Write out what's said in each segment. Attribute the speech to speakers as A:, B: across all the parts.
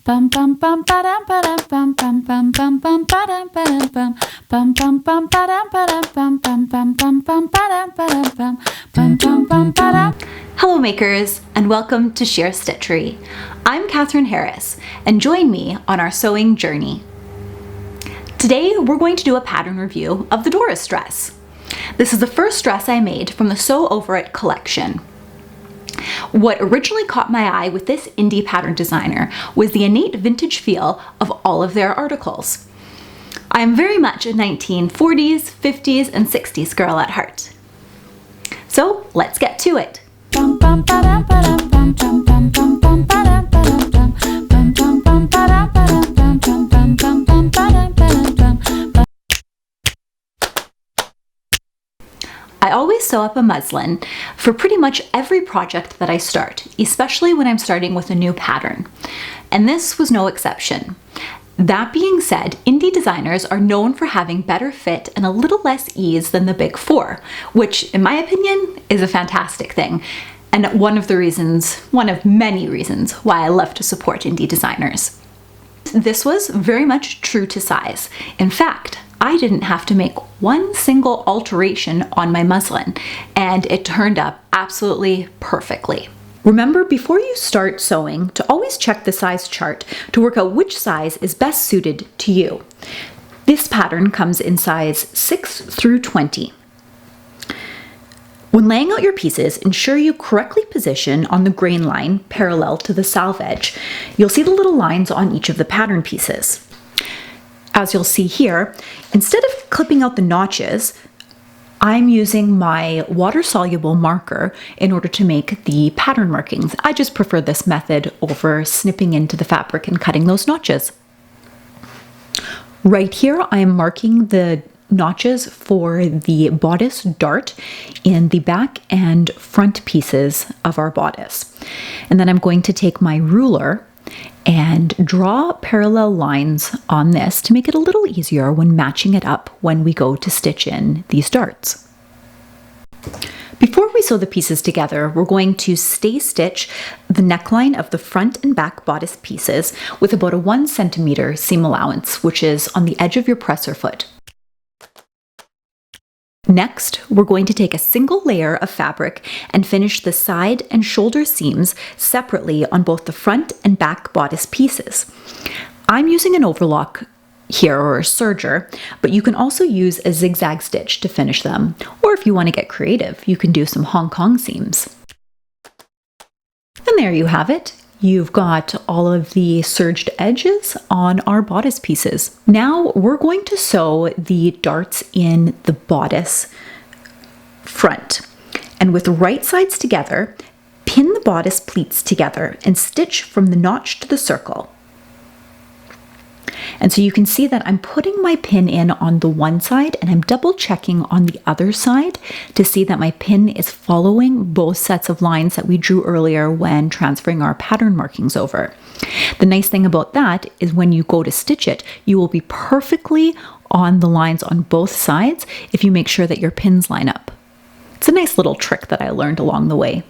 A: Bum bum bum ba-dum ba-dum bum bum bum bum bum ba-dum ba-dum bum bum bum bum ba-dum ba-dum bum bum bum bum bum ba-dum ba-dum bum bum bum bum ba-dum.
B: Hello makers, and welcome to Sheer Stitchery. I'm Catherine Harris, and join me on our sewing journey. Today we're going to do a pattern review of the Doris dress. This is the first dress I made from the Sew Over It collection. What originally caught my eye with this indie pattern designer was the innate vintage feel of all of their articles. I am very much a 1940s, 50s, and 60s girl at heart. So let's get to it. I always sew up a muslin for pretty much every project that I start, especially when I'm starting with a new pattern. And this was no exception. That being said, indie designers are known for having better fit and a little less ease than the big four, which in my opinion is a fantastic thing. And one of many reasons why I love to support indie designers. This was very much true to size. In fact, I didn't have to make one single alteration on my muslin, and it turned up absolutely perfectly. Remember, before you start sewing, to always check the size chart to work out which size is best suited to you. This pattern comes in size 6 through 20. When laying out your pieces, ensure you correctly position on the grain line parallel to the salve edge. You'll see the little lines on each of the pattern pieces. As you'll see here, instead of clipping out the notches, I'm using my water-soluble marker in order to make the pattern markings. I just prefer this method over snipping into the fabric and cutting those notches. Right here, I am marking the notches for the bodice dart in the back and front pieces of our bodice. And then I'm going to take my ruler and draw parallel lines on this to make it a little easier when matching it up when we go to stitch in these darts. Before we sew the pieces together, we're going to stay stitch the neckline of the front and back bodice pieces with about a 1 centimeter seam allowance, which is on the edge of your presser foot. Next, we're going to take a single layer of fabric and finish the side and shoulder seams separately on both the front and back bodice pieces. I'm using an overlock here, or a serger, but you can also use a zigzag stitch to finish them. Or if you want to get creative, you can do some Hong Kong seams. And there you have it. You've got all of the serged edges on our bodice pieces. Now we're going to sew the darts in the bodice front. And with the right sides together, pin the bodice pleats together and stitch from the notch to the circle. And so you can see that I'm putting my pin in on the one side and I'm double checking on the other side to see that my pin is following both sets of lines that we drew earlier when transferring our pattern markings over. The nice thing about that is when you go to stitch it, you will be perfectly on the lines on both sides if you make sure that your pins line up. It's a nice little trick that I learned along the way.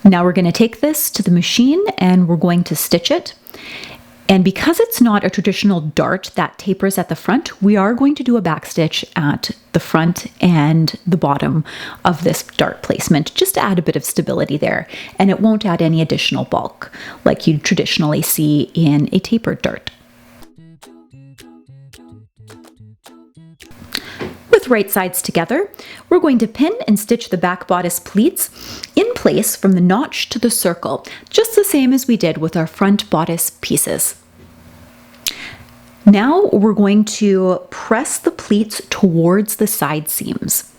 B: Now we're going to take this to the machine and we're going to stitch it. And because it's not a traditional dart that tapers at the front, we are going to do a back stitch at the front and the bottom of this dart placement, just to add a bit of stability there. And it won't add any additional bulk like you'd traditionally see in a tapered dart. With right sides together, we're going to pin and stitch the back bodice pleats in place from the notch to the circle, just the same as we did with our front bodice pieces. Now we're going to press the pleats towards the side seams.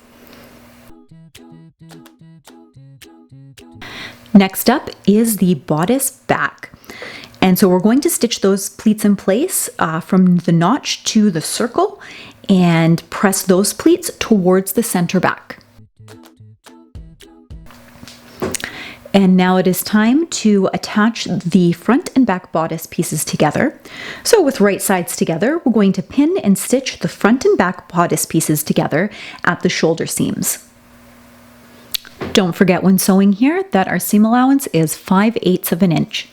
B: Next up is the bodice back. And so we're going to stitch those pleats in place from the notch to the circle and press those pleats towards the center back. And now it is time to attach the front and back bodice pieces together. So with right sides together, we're going to pin and stitch the front and back bodice pieces together at the shoulder seams. Don't forget when sewing here that our seam allowance is 5/8 of an inch.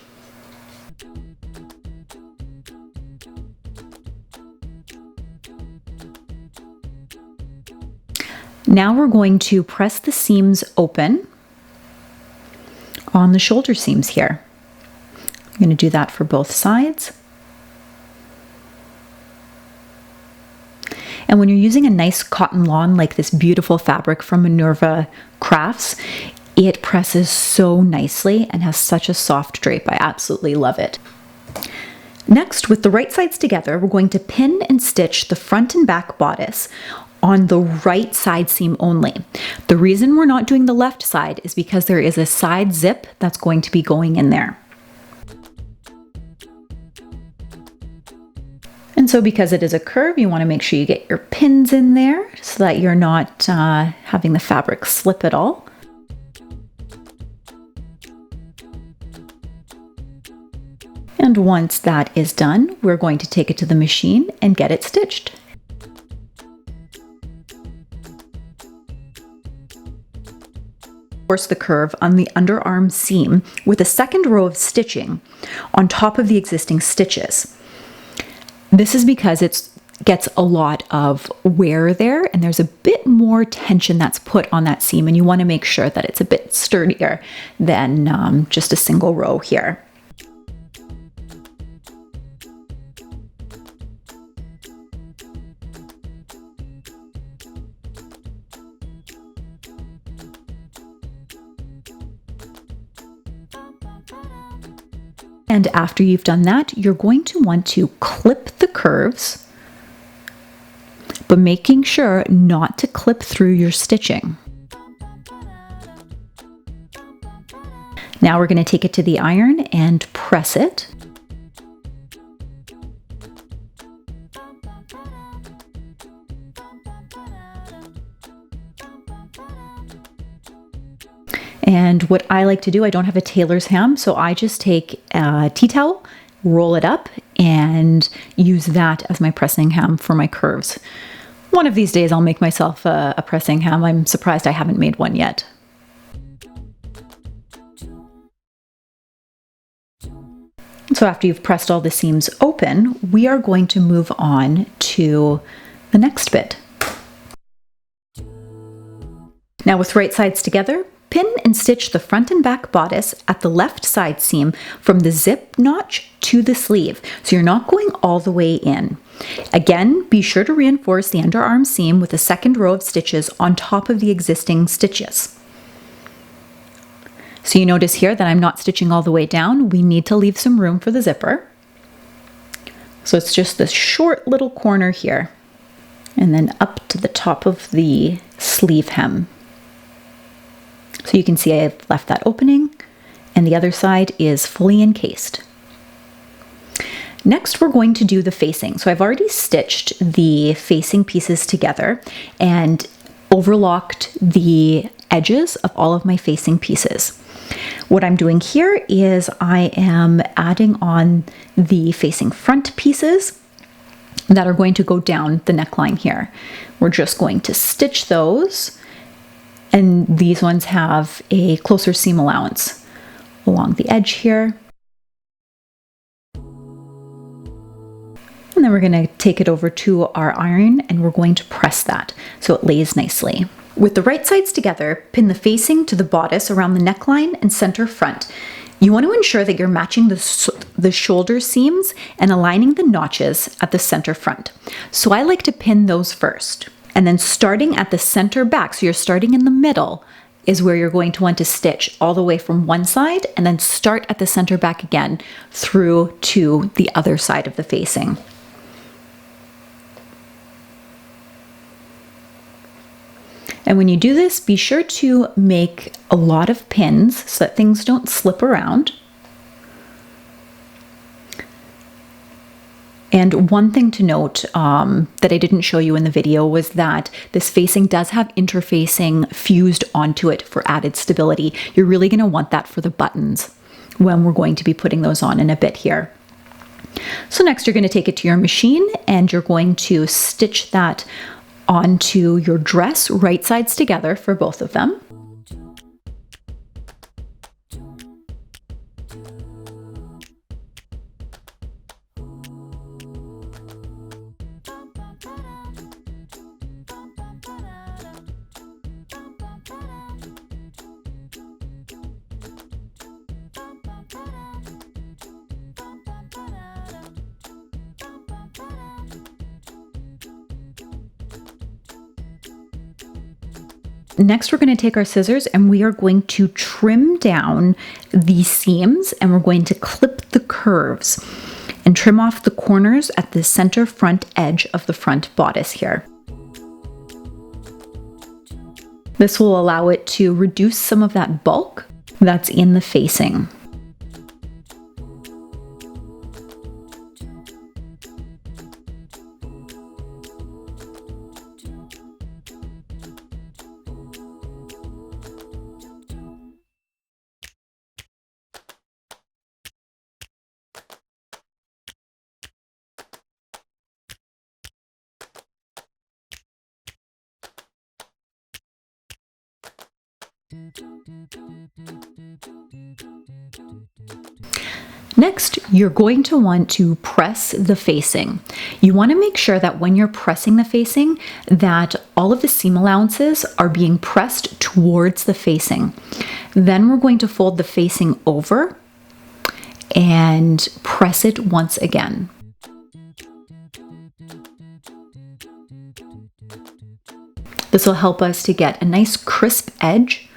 B: Now we're going to press the seams open on the shoulder seams here. I'm going to do that for both sides. And when you're using a nice cotton lawn like this beautiful fabric from Minerva Crafts, it presses so nicely and has such a soft drape. I absolutely love it. Next, with the right sides together, we're going to pin and stitch the front and back bodice on the right side seam only. The reason we're not doing the left side is because there is a side zip that's going to be going in there. And so because it is a curve, you want to make sure you get your pins in there so that you're not having the fabric slip at all. And once that is done, we're going to take it to the machine and get it stitched. Reinforce the curve on the underarm seam with a second row of stitching on top of the existing stitches. This is because it gets a lot of wear there and there's a bit more tension that's put on that seam, and you want to make sure that it's a bit sturdier than just a single row here. And after you've done that, you're going to want to clip the curves, but making sure not to clip through your stitching. Now we're going to take it to the iron and press it. And what I like to do, I don't have a tailor's ham, so I just take a tea towel, roll it up, and use that as my pressing ham for my curves. One of these days I'll make myself a pressing ham. I'm surprised I haven't made one yet. So after you've pressed all the seams open, we are going to move on to the next bit. Now with right sides together, pin and stitch the front and back bodice at the left side seam from the zip notch to the sleeve, so you're not going all the way in. Again, be sure to reinforce the underarm seam with a second row of stitches on top of the existing stitches. So you notice here that I'm not stitching all the way down. We need to leave some room for the zipper. So it's just this short little corner here, and then up to the top of the sleeve hem. So you can see I've left that opening, and the other side is fully encased. Next, we're going to do the facing. So I've already stitched the facing pieces together and overlocked the edges of all of my facing pieces. What I'm doing here is I am adding on the facing front pieces that are going to go down the neckline here. We're just going to stitch those, and these ones have a closer seam allowance along the edge here. And then we're going to take it over to our iron and we're going to press that so it lays nicely. With the right sides together, pin the facing to the bodice around the neckline and center front. You want to ensure that you're matching the shoulder seams and aligning the notches at the center front. So I like to pin those first. And then starting at the center back, so you're starting in the middle, is where you're going to want to stitch all the way from one side and then start at the center back again through to the other side of the facing. And when you do this, be sure to make a lot of pins so that things don't slip around. And one thing to note that I didn't show you in the video was that this facing does have interfacing fused onto it for added stability. You're really going to want that for the buttons when we're going to be putting those on in a bit here. So next you're going to take it to your machine and you're going to stitch that onto your dress, right sides together for both of them. Next, we're going to take our scissors and we are going to trim down the seams and we're going to clip the curves and trim off the corners at the center front edge of the front bodice here. This will allow it to reduce some of that bulk that's in the facing. Next, you're going to want to press the facing. You want to make sure that when you're pressing the facing, that all of the seam allowances are being pressed towards the facing. Then we're going to fold the facing over and press it once again. This will help us to get a nice crisp edge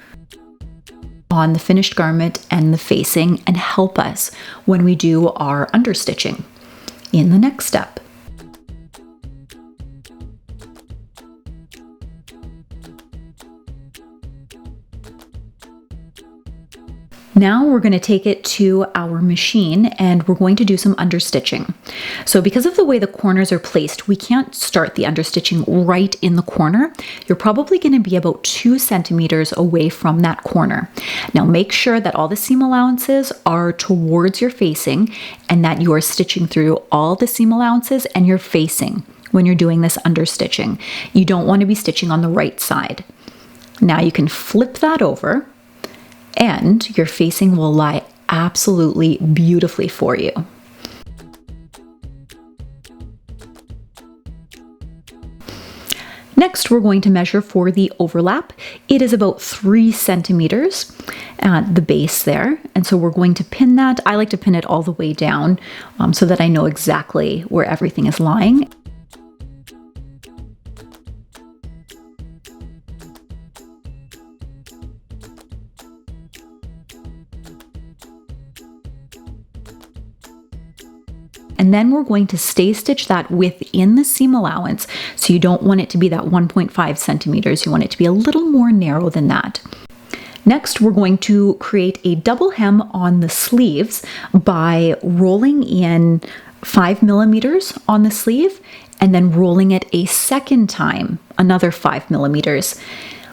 B: on the finished garment and the facing and help us when we do our understitching in the next step. Now we're going to take it to our machine and we're going to do some understitching. So because of the way the corners are placed, we can't start the understitching right in the corner. You're probably going to be about 2 centimeters away from that corner. Now make sure that all the seam allowances are towards your facing and that you are stitching through all the seam allowances and your facing when you're doing this understitching. You don't want to be stitching on the right side. Now you can flip that over and your facing will lie absolutely beautifully for you. Next, we're going to measure for the overlap. It is about 3 centimeters at the base there. And so we're going to pin that. I like to pin it all the way down so that I know exactly where everything is lying. And then we're going to stay stitch that within the seam allowance. So you don't want it to be that 1.5 centimeters. You want it to be a little more narrow than that. Next, we're going to create a double hem on the sleeves by rolling in 5 millimeters on the sleeve and then rolling it a second time, another 5 millimeters.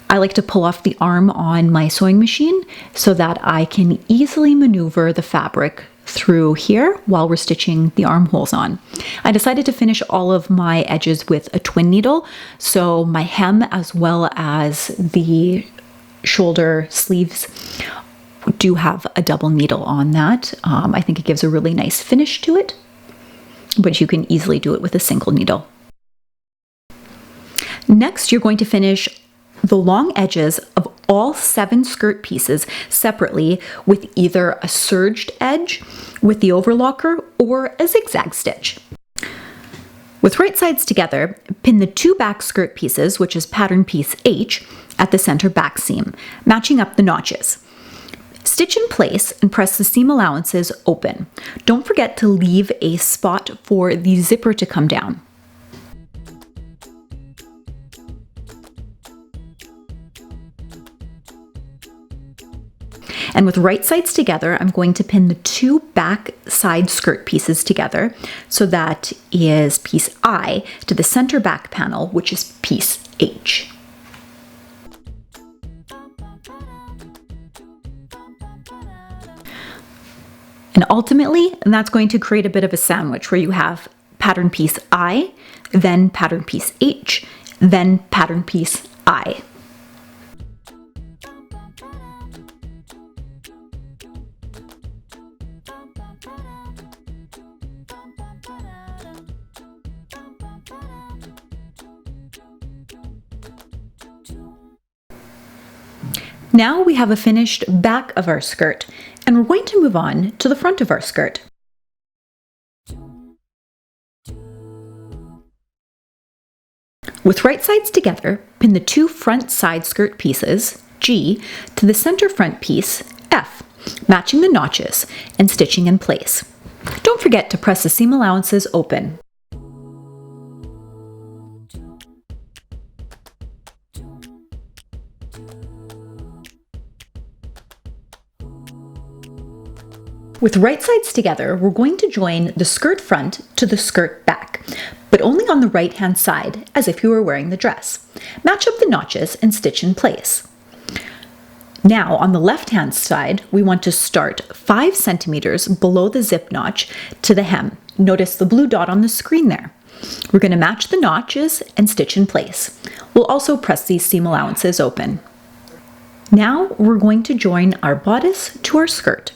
B: I like to pull off the arm on my sewing machine so that I can easily maneuver the fabric through here while we're stitching the armholes on. I decided to finish all of my edges with a twin needle, so my hem as well as the shoulder sleeves do have a double needle on that. I think it gives a really nice finish to it, but you can easily do it with a single needle. Next, you're going to finish the long edges of all 7 skirt pieces separately with either a serged edge with the overlocker or a zigzag stitch. With right sides together, pin the 2 back skirt pieces, which is pattern piece H, at the center back seam, matching up the notches. Stitch in place and press the seam allowances open. Don't forget to leave a spot for the zipper to come down. And with right sides together, I'm going to pin the two back side skirt pieces together. So that is piece I to the center back panel, which is piece H. And ultimately, that's going to create a bit of a sandwich where you have pattern piece I, then pattern piece H, then pattern piece I. Now we have a finished back of our skirt, and we're going to move on to the front of our skirt. With right sides together, pin the two front side skirt pieces, G, to the center front piece, F, matching the notches and stitching in place. Don't forget to press the seam allowances open. With right sides together, we're going to join the skirt front to the skirt back, but only on the right hand side, as if you were wearing the dress. Match up the notches and stitch in place. Now, on the left hand side, we want to start 5 centimeters below the zip notch to the hem. Notice the blue dot on the screen there. We're going to match the notches and stitch in place. We'll also press these seam allowances open. Now, we're going to join our bodice to our skirt.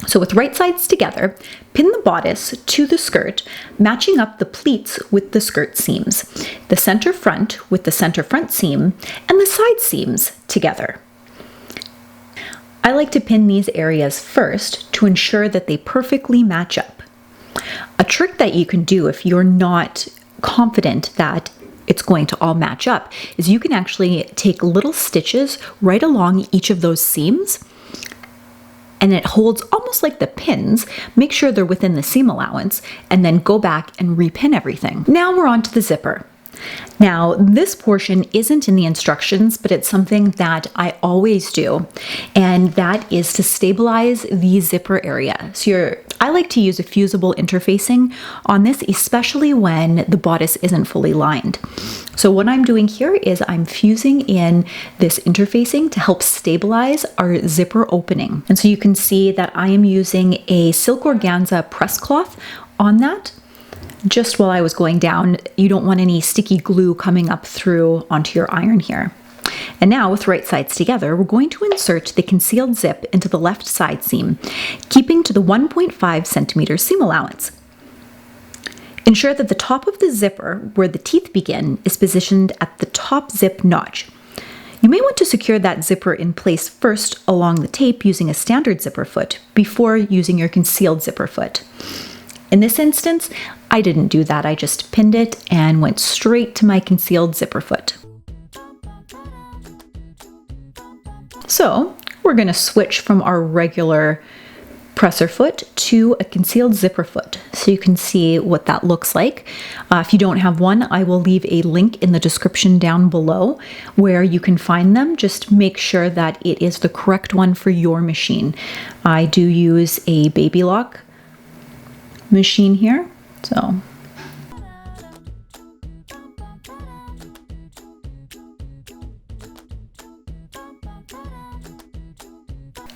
B: So with right sides together, pin the bodice to the skirt, matching up the pleats with the skirt seams, the center front with the center front seam, and the side seams together. I like to pin these areas first to ensure that they perfectly match up. A trick that you can do if you're not confident that it's going to all match up is you can actually take little stitches right along each of those seams, and it holds almost like the pins. Make sure they're within the seam allowance, and then go back and repin everything. Now we're on to the zipper. Now, this portion isn't in the instructions, but it's something that I always do, and that is to stabilize the zipper area. So I like to use a fusible interfacing on this, especially when the bodice isn't fully lined. So what I'm doing here is I'm fusing in this interfacing to help stabilize our zipper opening. And so you can see that I am using a silk organza press cloth on that. Just while I was going down, you don't want any sticky glue coming up through onto your iron here. And now with right sides together, we're going to insert the concealed zip into the left side seam, keeping to the 1.5 centimeter seam allowance. Ensure that the top of the zipper, where the teeth begin, is positioned at the top zip notch. You may want to secure that zipper in place first along the tape using a standard zipper foot before using your concealed zipper foot. In this instance, I didn't do that. I just pinned it and went straight to my concealed zipper foot. So we're going to switch from our regular presser foot to a concealed zipper foot, so you can see what that looks like. If you don't have one, I will leave a link in the description down below where you can find them. Just make sure that it is the correct one for your machine. I do use a baby lock machine here, so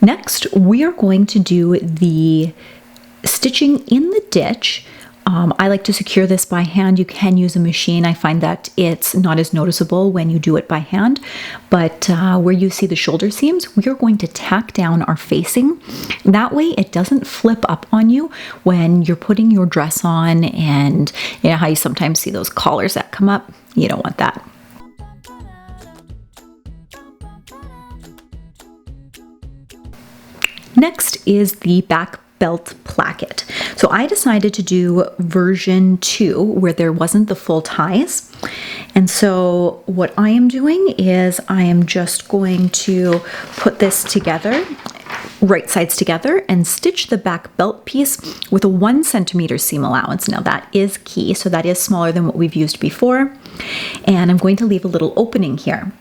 B: next we are going to do the stitching in the ditch. I like to secure this by hand. You can use a machine. I find that it's not as noticeable when you do it by hand, but where you see the shoulder seams, we are going to tack down our facing. That way it doesn't flip up on you when you're putting your dress on, and you know how you sometimes see those collars that come up? You don't want that. Next is the back belt placket. So I decided to do version 2 where there wasn't the full ties. And so what I am doing is I am just going to put this together, right sides together, and stitch the back belt piece with a 1 centimeter seam allowance. Now that is key, so that is smaller than what we've used before. And I'm going to leave a little opening here.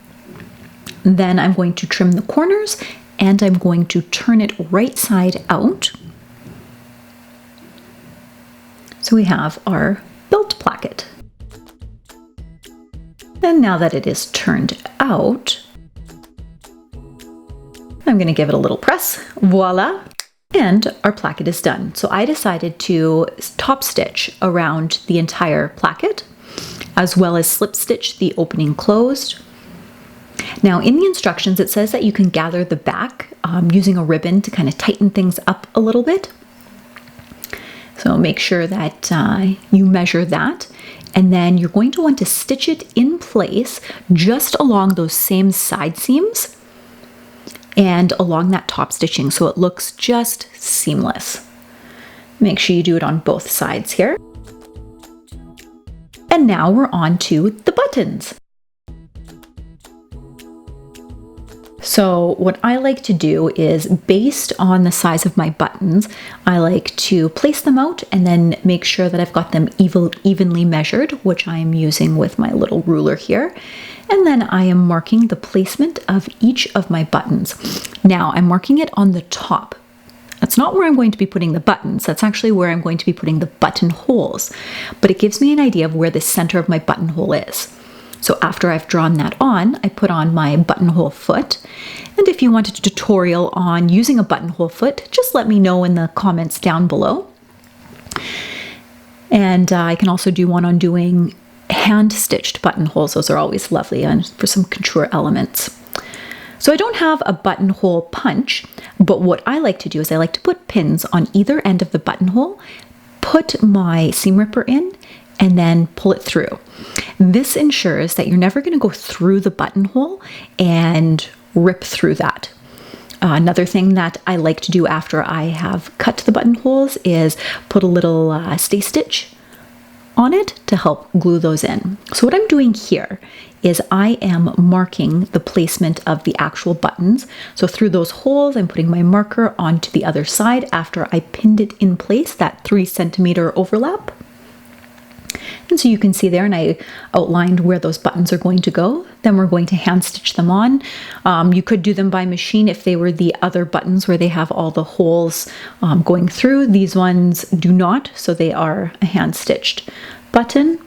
B: Then I'm going to trim the corners and I'm going to turn it right side out. So we have our belt placket. And now that it is turned out, I'm going to give it a little press. Voila! And our placket is done. So I decided to top stitch around the entire placket, as well as slip stitch the opening closed. Now in the instructions it says that you can gather the back using a ribbon to kind of tighten things up a little bit. So make sure that you measure that, and then you're going to want to stitch it in place just along those same side seams and along that top stitching so it looks just seamless. Make sure you do it on both sides here. And now we're on to the buttons. So what I like to do is, based on the size of my buttons, I like to place them out and then make sure that I've got them evenly measured, which I am using with my little ruler here. And then I am marking the placement of each of my buttons. Now I'm marking it on the top. That's not where I'm going to be putting the buttons. That's actually where I'm going to be putting the buttonholes. But it gives me an idea of where the center of my buttonhole is. So after I've drawn that on, I put on my buttonhole foot. And if you wanted a tutorial on using a buttonhole foot, just let me know in the comments down below. And I can also do one on doing hand-stitched buttonholes. Those are always lovely and for some couture elements. So I don't have a buttonhole punch, but what I like to do is I like to put pins on either end of the buttonhole, put my seam ripper in, and then pull it through. This ensures that you're never going to go through the buttonhole and rip through that. Another thing that I like to do after I have cut the buttonholes is put a little stay stitch on it to help glue those in. So what I'm doing here is I am marking the placement of the actual buttons. So through those holes, I'm putting my marker onto the other side after I pinned it in place, that 3 centimeter overlap. And so you can see there, and I outlined where those buttons are going to go. Then we're going to hand stitch them on. You could do them by machine if they were the other buttons where they have all the holes going through. These ones do not, so they are a hand stitched button.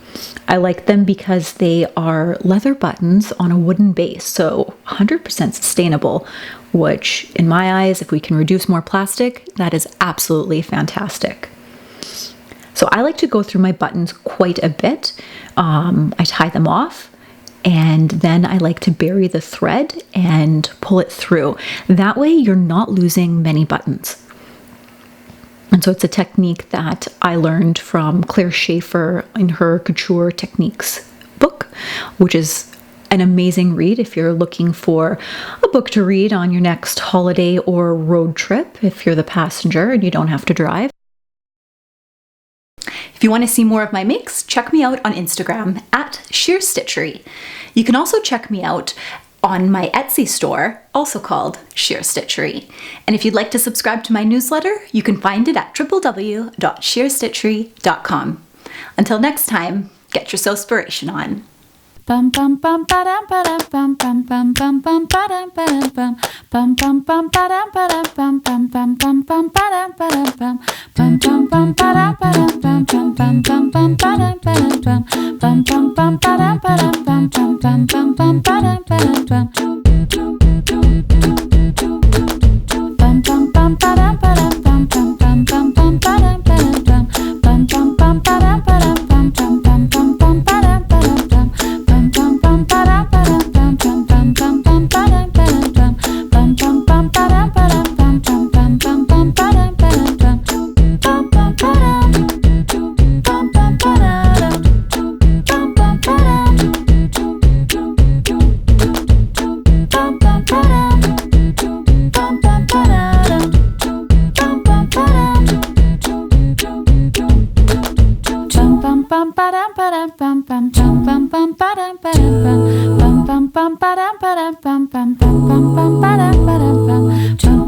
B: I like them because they are leather buttons on a wooden base, so 100% sustainable, which in my eyes, if we can reduce more plastic, that is absolutely fantastic. So I like to go through my buttons quite a bit. I tie them off, and then I like to bury the thread and pull it through. That way you're not losing many buttons. And so it's a technique that I learned from Claire Schaefer in her Couture Techniques book, which is an amazing read if you're looking for a book to read on your next holiday or road trip, if you're the passenger and you don't have to drive.
C: If you want to see more of my makes, check me out on Instagram at Sheer Stitchery. You can also check me out on my Etsy store, also called Sheer Stitchery. And if you'd like to subscribe to my newsletter, you can find it at www.sheerstitchery.com. Until next time, get your sewspiration on.
A: Bum bum bum ba-dum ba-dum bum bum bum bum bum ba-dum ba-dum bum bum bum bum ba-dum ba-dum bum bum bum bum bum ba-dum ba-dum bum bum bum bum ba-dum ba-dum bum bum bum bum bum ba-dum ba-dum bum bum bum bum ba-dum ba-dum bum bum bum bum bum ba-dum ba-dum bum bum bum bum ba-dum ba-dum bum bum bum bum bum ba-dum ba-dum bum bum bum bum ba-dum ba-dum bum bum bum bum bum ba-dum ba-dum bum bum bum ba-dum ba-dum bum bum bum bum bum ba-dum ba-dum bum bum bum bum ba-dum ba-dum bum bum bum bum bum ba-dum ba-dum bum bum bum ba-dum bum bum ba-dum bum bum ba-dum bum bum ba-dum bum bum ba-dum bum bum ba-dum chum bum bum ba-dum ba-dum bum bum chum bum bum ba-dum ba-dum bum bum bum ba-dum ba-dum bum bum bum bum bum ba-dum ba-dum bum chum